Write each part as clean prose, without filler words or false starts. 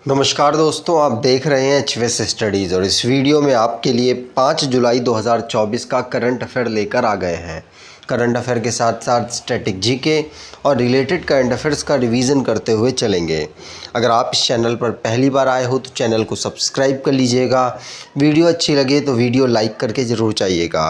नमस्कार दोस्तों, आप देख रहे हैं एचवीएस स्टडीज़ और इस वीडियो में आपके लिए 5 जुलाई 2024 का करंट अफेयर लेकर आ गए हैं। करंट अफेयर के साथ साथ स्टैटिक जीके और रिलेटेड करंट अफेयर्स का रिवीजन करते हुए चलेंगे। अगर आप इस चैनल पर पहली बार आए हो तो चैनल को सब्सक्राइब कर लीजिएगा। वीडियो अच्छी लगे तो वीडियो लाइक करके ज़रूर जाइएगा।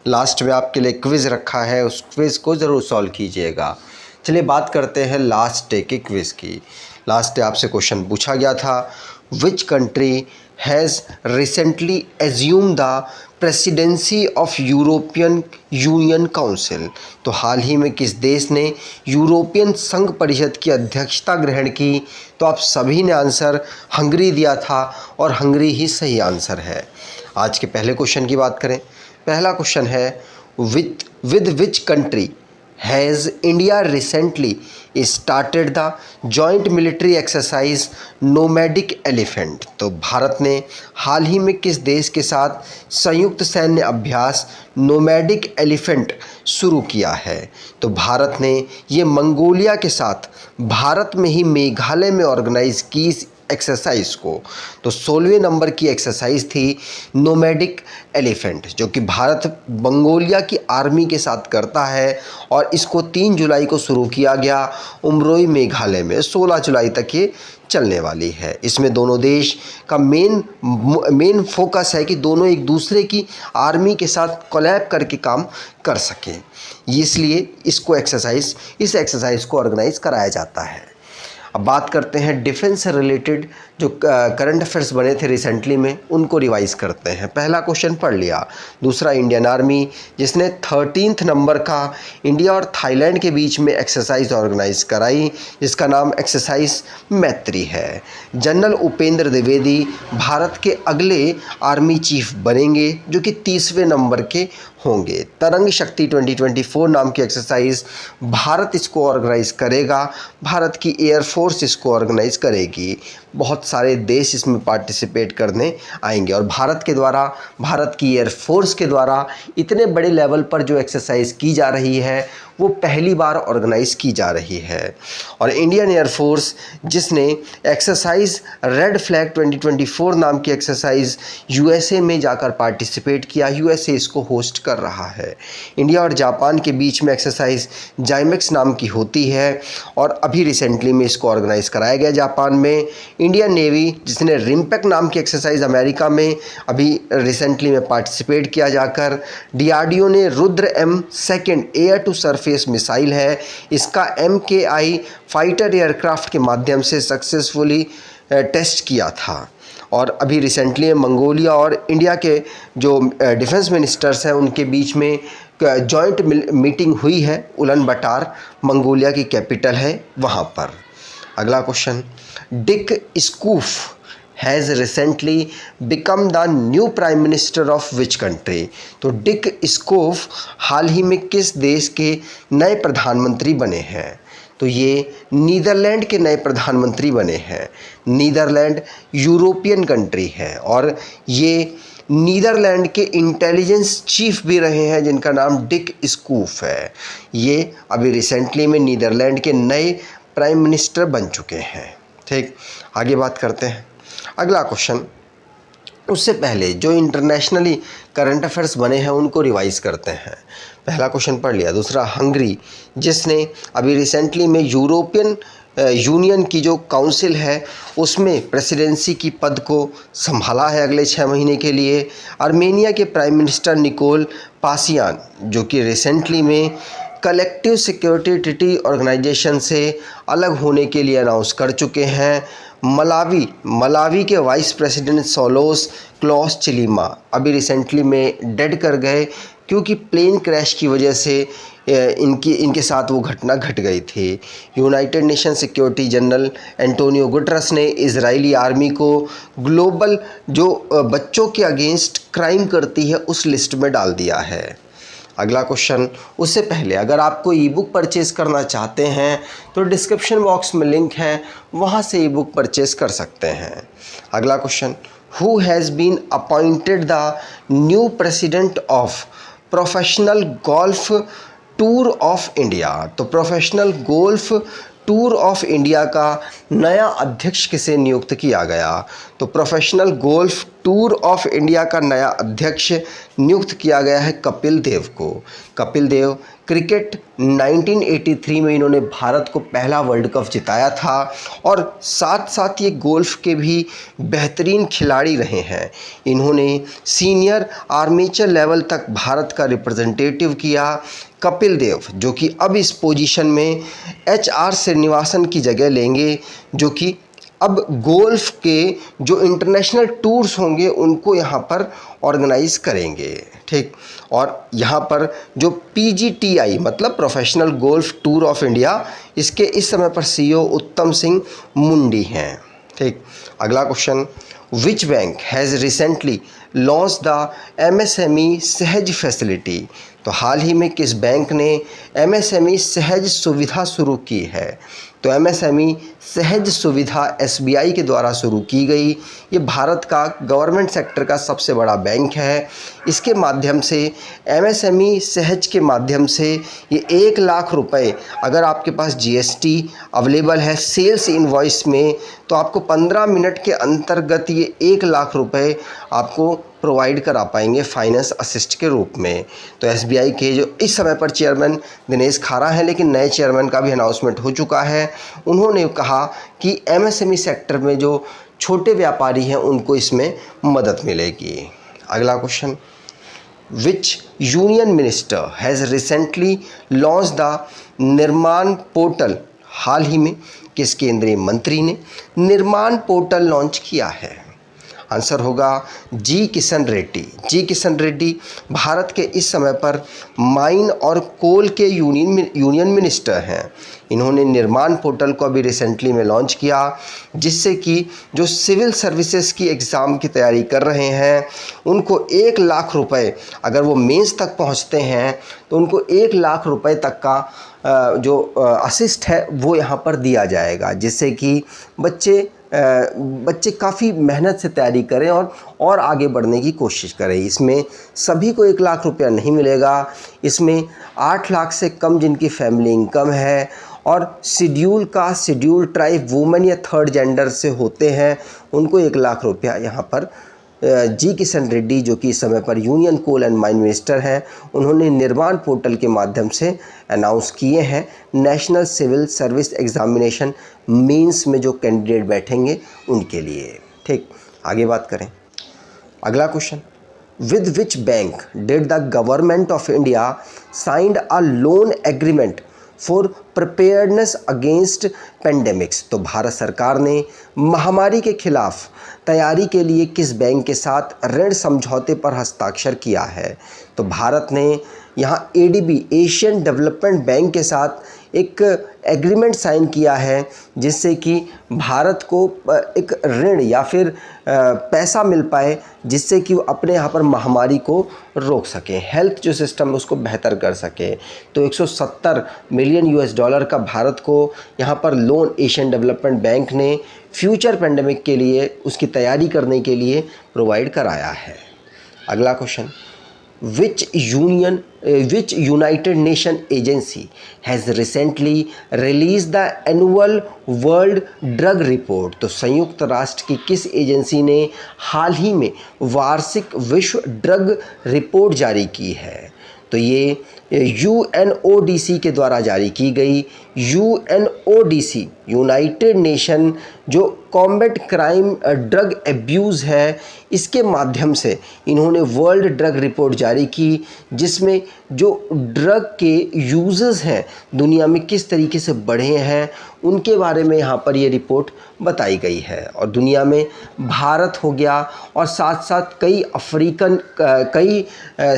लास्ट में आपके लिए क्विज़ रखा है, उस क्विज़ को ज़रूर सॉल्व कीजिएगा। चलिए बात करते हैं लास्ट डे के क्विज़ की। लास्ट डे आपसे क्वेश्चन पूछा गया था, which country has recently assume the presidency of European union council. तो हाल ही में किस देश ने यूरोपियन संघ परिषद की अध्यक्षता ग्रहण की? तो आप सभी ने आंसर हंगरी दिया था और हंगरी ही सही आंसर है। आज के पहले क्वेश्चन की बात करें। पहला क्वेश्चन है, with which country has India recently started the joint military exercise nomadic elephant. तो भारत ने हाल ही में किस देश के साथ संयुक्त सैन्य अभ्यास नोमैडिक एलिफेंट शुरू किया है? तो भारत ने ये मंगोलिया के साथ भारत में ही मेघालय में ऑर्गेनाइज की इस एक्सरसाइज को। तो 16वें नंबर की एक्सरसाइज थी नोमैडिक एलिफेंट, जो कि भारत मंगोलिया की आर्मी के साथ करता है और इसको 3 जुलाई को शुरू किया गया उमरोई मेघालय में। 16 जुलाई तक ये चलने वाली है। इसमें दोनों देश का मेन फोकस है कि दोनों एक दूसरे की आर्मी के साथ कोलैब करके काम कर सकें, इसलिए इस एक्सरसाइज को ऑर्गेनाइज कराया जाता है। अब बात करते हैं डिफेंस से रिलेटेड जो करंट अफेयर्स बने थे रिसेंटली में, उनको रिवाइज करते हैं। पहला क्वेश्चन पढ़ लिया। दूसरा, इंडियन आर्मी जिसने 13th नंबर का इंडिया और थाईलैंड के बीच में एक्सरसाइज ऑर्गेनाइज कराई, जिसका नाम एक्सरसाइज मैत्री है। जनरल उपेंद्र द्विवेदी भारत के अगले आर्मी चीफ बनेंगे, जो कि 30वें नंबर के होंगे। तरंग शक्ति 2024 नाम की एक्सरसाइज भारत इसको ऑर्गेनाइज करेगा, भारत की एयरफोर्स इसको ऑर्गेनाइज करेगी। बहुत सारे देश इसमें पार्टिसिपेट करने आएंगे और भारत की एयरफोर्स के द्वारा इतने बड़े लेवल पर जो एक्सरसाइज की जा रही है वो पहली बार ऑर्गेनाइज की जा रही है। और इंडियन एयरफोर्स जिसने एक्सरसाइज रेड फ्लैग 2024 नाम की एक्सरसाइज यूएसए में जाकर पार्टिसिपेट किया, यूएसए इसको होस्ट कर रहा है। इंडिया और जापान के बीच में एक्सरसाइज जाइमेक्स नाम की होती है और अभी रिसेंटली में इसको ऑर्गेनाइज कराया गया जापान में। इंडियन नेवी जिसने रिम्पैक नाम की एक्सरसाइज अमेरिका में अभी रिसेंटली में पार्टिसिपेट किया जाकर। डीआरडीओ ने Rudra M2 air to surface missile है, इसका MKI फाइटर एयरक्राफ्ट के माध्यम से सक्सेसफुली टेस्ट किया था। और अभी रिसेंटली मंगोलिया और इंडिया के जो डिफेंस मिनिस्टर्स हैं उनके बीच में जॉइंट मीटिंग हुई है उलन बटार, मंगोलिया की कैपिटल है वहाँ पर। अगला question, Dick Schoof has recently become the new prime minister of which country. तो डिक स्कूफ हाल ही में किस देश के नए प्रधानमंत्री बने हैं? तो ये नीदरलैंड के नए प्रधानमंत्री बने हैं। नीदरलैंड यूरोपियन कंट्री है और ये नीदरलैंड के इंटेलिजेंस चीफ भी रहे हैं, जिनका नाम डिक स्कूफ है। ये अभी रिसेंटली में नीदरलैंड के नए प्राइम मिनिस्टर बन चुके हैं। ठीक, आगे बात करते हैं। अगला क्वेश्चन, उससे पहले जो इंटरनेशनली करंट अफेयर्स बने हैं उनको रिवाइज करते हैं। पहला क्वेश्चन पढ़ लिया। दूसरा, हंगरी जिसने अभी रिसेंटली में यूरोपियन यूनियन की जो काउंसिल है उसमें प्रेसिडेंसी की पद को संभाला है अगले 6 महीने के लिए। आर्मेनिया के प्राइम मिनिस्टर निकोल पासियान जो कि रिसेंटली में कलेक्टिव सिक्योरिटी ट्रीटी ऑर्गेनाइजेशन से अलग होने के लिए अनाउंस कर चुके हैं। मलावी के वाइस प्रेसिडेंट सोलोस क्लॉस चिलीमा अभी रिसेंटली में डेड कर गए, क्योंकि प्लेन क्रैश की वजह से इनके साथ वो घटना घट गई थी। United nation security general Antonio Guterres ने इजरायली आर्मी को ग्लोबल जो बच्चों के अगेंस्ट क्राइम करती है उस लिस्ट में डाल दिया है। अगला क्वेश्चन, उससे पहले अगर आपको ई बुक परचेज़ करना चाहते हैं तो डिस्क्रिप्शन बॉक्स में लिंक है, वहाँ से ई बुक परचेज़ कर सकते हैं। अगला question, who has been appointed the new president of professional golf tour of India. तो professional golf tour of India का नया अध्यक्ष किसे नियुक्त किया गया? तो professional golf tour of India का नया अध्यक्ष नियुक्त किया गया है कपिल देव को। कपिल देव क्रिकेट 1983 में इन्होंने भारत को पहला वर्ल्ड कप जिताया था और साथ साथ ये गोल्फ के भी बेहतरीन खिलाड़ी रहे हैं। इन्होंने सीनियर आर्मेचर लेवल तक भारत का रिप्रेजेंटेटिव किया। कपिल देव जो कि अब इस पोजीशन में HR श्रीनिवासन की जगह लेंगे, जो कि अब गोल्फ के जो इंटरनेशनल टूर्स होंगे उनको यहाँ पर ऑर्गेनाइज करेंगे, ठीक। और यहाँ पर जो PGTI मतलब professional golf tour of India, इसके इस समय पर CEO उत्तम सिंह मुंडी हैं, ठीक। अगला question, which bank has recently launch the MSME सहज फैसिलिटी? तो हाल ही में किस बैंक ने MSME सहज सुविधा शुरू की है? तो MSME सहज सुविधा SBI के द्वारा शुरू की गई। ये भारत का गवर्नमेंट सेक्टर का सबसे बड़ा बैंक है। इसके माध्यम से MSME सहज के माध्यम से ये 1 लाख रुपए, अगर आपके पास GST अवेलेबल है सेल्स इनवॉइस में, तो आपको 15 मिनट के अंतर्गत ये 1 लाख रुपए आपको प्रोवाइड करा पाएंगे फाइनेंस असिस्ट के रूप में। तो SBI के जो इस समय पर चेयरमैन दिनेश खारा हैं, लेकिन नए चेयरमैन का भी अनाउंसमेंट हो चुका है। उन्होंने कहा कि MSME सेक्टर में जो छोटे व्यापारी हैं उनको इसमें मदद मिलेगी। अगला question, which union minister has recently launch the निर्माण पोर्टल? हाल ही में किस केंद्रीय मंत्री ने निर्माण पोर्टल लॉन्च किया है? आंसर होगा जी किशन रेड्डी। जी किशन रेड्डी भारत के इस समय पर माइन और कोल के यूनियन मिनिस्टर हैं। इन्होंने निर्माण पोर्टल को अभी रिसेंटली में लॉन्च किया, जिससे कि जो सिविल सर्विसेज की एग्ज़ाम की तैयारी कर रहे हैं उनको 1 लाख रुपए, अगर वो मेंस तक पहुंचते हैं तो उनको 1 लाख रुपए तक का जो असिस्ट है वो यहाँ पर दिया जाएगा, जिससे कि बच्चे काफ़ी मेहनत से तैयारी करें और आगे बढ़ने की कोशिश करें। इसमें सभी को 1 लाख रुपया नहीं मिलेगा। इसमें 8 लाख से कम जिनकी फैमिली इनकम है और शेड्यूल ट्राइब वुमेन या थर्ड जेंडर से होते हैं उनको 1 लाख रुपया यहाँ पर जी किशन रेड्डी, जो कि इस समय पर union coal and mine minister हैं, उन्होंने निर्माण पोर्टल के माध्यम से अनाउंस किए हैं। National civil service examination mains में जो कैंडिडेट बैठेंगे उनके लिए, ठीक। आगे बात करें। अगला question, with which bank did the government of India signed a loan agreement for preparedness against pandemics? तो भारत सरकार ने महामारी के खिलाफ तैयारी के लिए किस बैंक के साथ ऋण समझौते पर हस्ताक्षर किया है? तो भारत ने यहाँ ADB एशियन डेवलपमेंट बैंक के साथ एक एग्रीमेंट साइन किया है, जिससे कि भारत को एक ऋण या फिर पैसा मिल पाए, जिससे कि वो अपने यहाँ पर महामारी को रोक सकें, हेल्थ जो सिस्टम है उसको बेहतर कर सके। तो 170 मिलियन US$ का भारत को यहाँ पर लोन एशियन डेवलपमेंट बैंक ने फ्यूचर पेंडेमिक के लिए उसकी तैयारी करने के लिए प्रोवाइड कराया है। अगला question, which United Nations agency has recently released the annual World Drug Report? तो संयुक्त राष्ट्र की किस एजेंसी ने हाल ही में वार्षिक विश्व ड्रग रिपोर्ट जारी की है? तो ये UNODC के द्वारा जारी की गई। UNODC यूनाइटेड नेशन जो कॉम्बैट क्राइम ड्रग एब्यूज़ है, इसके माध्यम से इन्होंने वर्ल्ड ड्रग रिपोर्ट जारी की, जिसमें जो ड्रग के यूज़र्स हैं दुनिया में किस तरीके से बढ़े हैं उनके बारे में यहाँ पर ये रिपोर्ट बताई गई है। और दुनिया में भारत हो गया और साथ साथ कई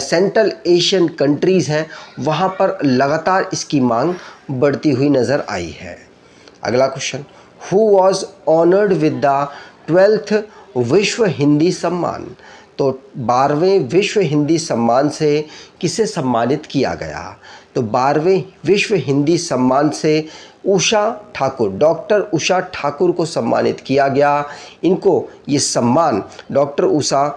सेंट्रल एशियन कंट्रीज़ हैं, वहाँ पर लगातार इसकी मांग बढ़ती हुई नज़र आई है। अगला question, who was honoured with the 12th विश्व हिंदी सम्मान? तो 12वें विश्व हिंदी सम्मान से किसे सम्मानित किया गया? तो 12वें विश्व हिंदी सम्मान से उषा ठाकुर, डॉक्टर उषा ठाकुर को सम्मानित किया गया। इनको ये सम्मान, डॉक्टर उषा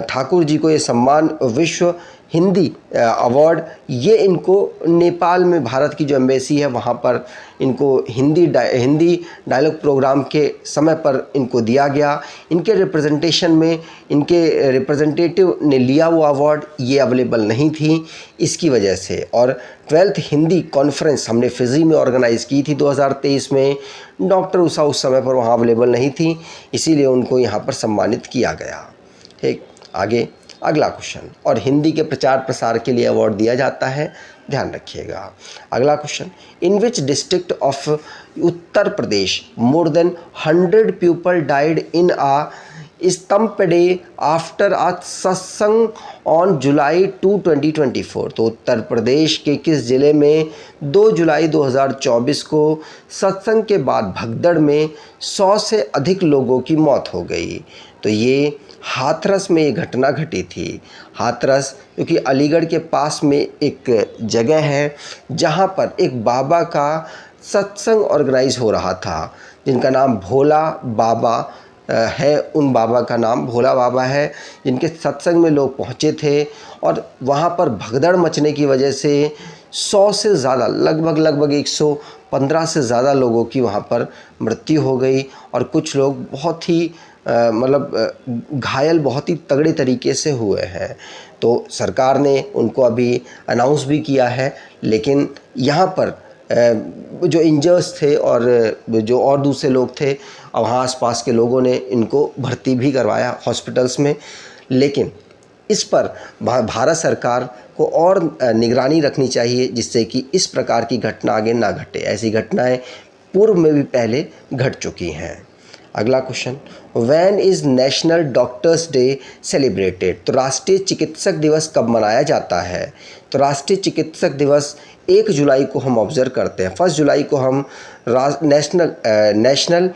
ठाकुर जी को ये सम्मान विश्व हिंदी अवार्ड, ये इनको नेपाल में भारत की जो एम्बेसी है वहाँ पर इनको हिंदी डायलॉग प्रोग्राम के समय पर इनको दिया गया। इनके रिप्रेजेंटेशन में इनके रिप्रेजेंटेटिव ने लिया वो अवार्ड, ये अवेलेबल नहीं थी इसकी वजह से। और 12th हिंदी कॉन्फ्रेंस हमने फिजी में ऑर्गेनाइज़ की थी 2023 में। डॉक्टर उषा उस समय पर वहाँ अवेलेबल नहीं थी, इसीलिए उनको यहाँ पर सम्मानित किया गया। ठीक, आगे अगला क्वेश्चन। और हिंदी के प्रचार प्रसार के लिए अवार्ड दिया जाता है, ध्यान रखिएगा। अगला question, in which district of Uttar Pradesh more than 100 people died in a stampede after a satsang on जुलाई 2, 2024। तो उत्तर प्रदेश के किस ज़िले में 2 जुलाई 2024 को सत्संग के बाद भगदड़ में 100 से अधिक लोगों की मौत हो गई? तो ये हाथरस में ये घटना घटी थी। हाथरस क्योंकि अलीगढ़ के पास में एक जगह है जहाँ पर एक बाबा का सत्संग ऑर्गेनाइज हो रहा था, जिनका नाम भोला बाबा है। उन बाबा का नाम भोला बाबा है, जिनके सत्संग में लोग पहुँचे थे और वहाँ पर भगदड़ मचने की वजह से 100 से ज़्यादा, लगभग 115 से ज़्यादा लोगों की वहाँ पर मृत्यु हो गई और कुछ लोग बहुत ही घायल बहुत ही तगड़े तरीके से हुए हैं। तो सरकार ने उनको अभी अनाउंस भी किया है, लेकिन यहाँ पर जो इंजर्स थे और जो और दूसरे लोग थे, वहाँ आसपास के लोगों ने इनको भर्ती भी करवाया हॉस्पिटल्स में। लेकिन इस पर भारत सरकार को और निगरानी रखनी चाहिए, जिससे कि इस प्रकार की घटना आगे ना घटे। ऐसी घटनाएं पूर्व में भी पहले घट चुकी हैं। अगला question, when is national doctors day celebrated? तो राष्ट्रीय चिकित्सक दिवस कब मनाया जाता है? तो राष्ट्रीय चिकित्सक दिवस 1 जुलाई को हम ऑब्ज़र्व करते हैं। 1 जुलाई को हम नेशनल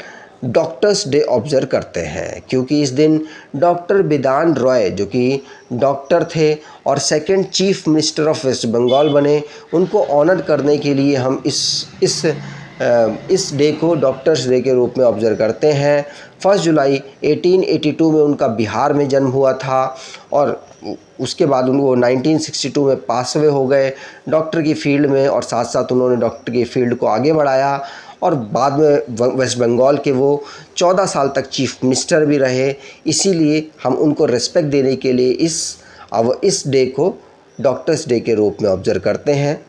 डॉक्टर्स डे ऑब्ज़र्व करते हैं, क्योंकि इस दिन डॉक्टर बिधान रॉय, जो कि डॉक्टर थे और second chief minister of West Bengal बने, उनको ऑनर करने के लिए हम इस डे को डॉक्टर्स डे के रूप में ऑब्ज़र्व करते हैं। 1 जुलाई 1882 में उनका बिहार में जन्म हुआ था और उसके बाद उनको 1962 में पास अवे हो गए डॉक्टर की फील्ड में, और साथ साथ उन्होंने डॉक्टर की फील्ड को आगे बढ़ाया और बाद में वेस्ट बंगाल के वो 14 साल तक चीफ मिनिस्टर भी रहे। इसीलिए हम उनको रिस्पेक्ट देने के लिए इस डे को डॉक्टर्स डे के रूप में ऑब्ज़र्व करते हैं।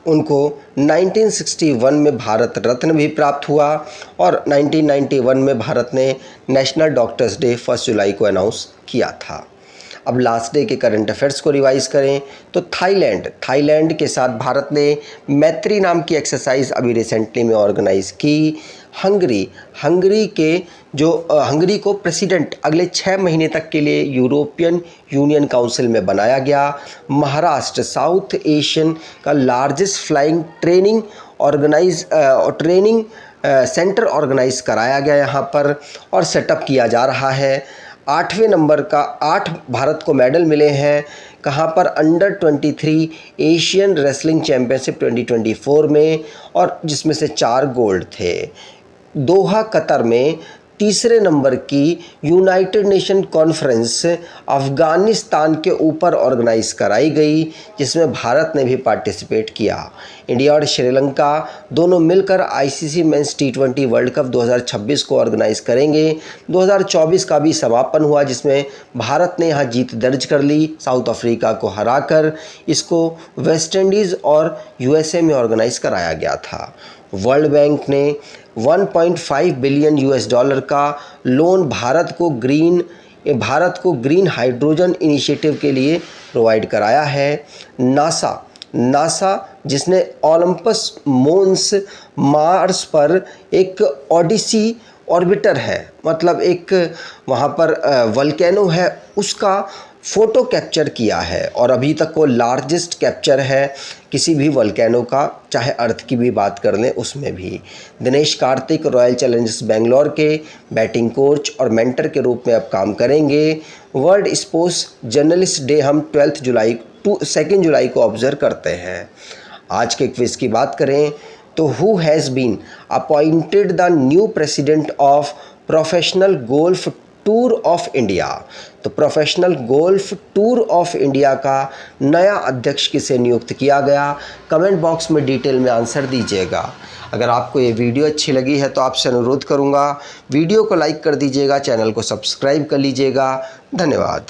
उनको 1961 में भारत रत्न भी प्राप्त हुआ और 1991 में भारत ने नेशनल डॉक्टर्स डे 1 जुलाई को अनाउंस किया था। अब लास्ट डे के करंट अफेयर्स को रिवाइज़ करें तो थाईलैंड के साथ भारत ने मैत्री नाम की एक्सरसाइज अभी रिसेंटली में ऑर्गेनाइज़ की। हंगरी को प्रेसिडेंट अगले 6 महीने तक के लिए यूरोपियन यूनियन काउंसिल में बनाया गया। महाराष्ट्र साउथ एशियन का largest flying training centre organise कराया गया यहाँ पर और सेटअप किया जा रहा है। 8वें नंबर का 8 भारत को मेडल मिले हैं, कहाँ पर? अंडर 23 एशियन रेसलिंग चैम्पियनशिप 2024 में, और जिसमें से 4 गोल्ड थे। दोहा कतर में 3रे नंबर की यूनाइटेड नेशन कॉन्फ्रेंस अफ़गानिस्तान के ऊपर ऑर्गेनाइज कराई गई, जिसमें भारत ने भी पार्टिसिपेट किया। इंडिया और श्रीलंका दोनों मिलकर ICC men's T20 world cup 2026 को ऑर्गेनाइज करेंगे। 2024 का भी समापन हुआ, जिसमें भारत ने यहाँ जीत दर्ज कर ली साउथ अफ्रीका को हराकर। इसको वेस्ट इंडीज़ और USA में ऑर्गेनाइज कराया गया था। वर्ल्ड बैंक ने 1.5 बिलियन US$ का लोन भारत को ग्रीन हाइड्रोजन इनिशिएटिव के लिए प्रोवाइड कराया है। नासा जिसने ओलंपस मोन्स मार्स पर एक ओडिसी ऑर्बिटर है, मतलब एक वहाँ पर वल्केनो है, उसका फ़ोटो कैप्चर किया है और अभी तक वो लार्जेस्ट कैप्चर है किसी भी वल्केनो का, चाहे अर्थ की भी बात कर लें उसमें भी। दिनेश कार्तिक रॉयल चैलेंजर्स बेंगलोर के बैटिंग कोच और मेंटर के रूप में अब काम करेंगे। वर्ल्ड स्पोर्ट्स जर्नलिस्ट डे हम 2 जुलाई को ऑब्ज़र्व करते हैं। आज के क्विज़ की बात करें तो who has been appointed the new president of professional golf tour of India. तो professional golf tour of India का नया अध्यक्ष किसे नियुक्त किया गया, कमेंट बॉक्स में डिटेल में आंसर दीजिएगा। अगर आपको ये वीडियो अच्छी लगी है तो आपसे अनुरोध करूँगा वीडियो को लाइक कर दीजिएगा, चैनल को सब्सक्राइब कर लीजिएगा। धन्यवाद।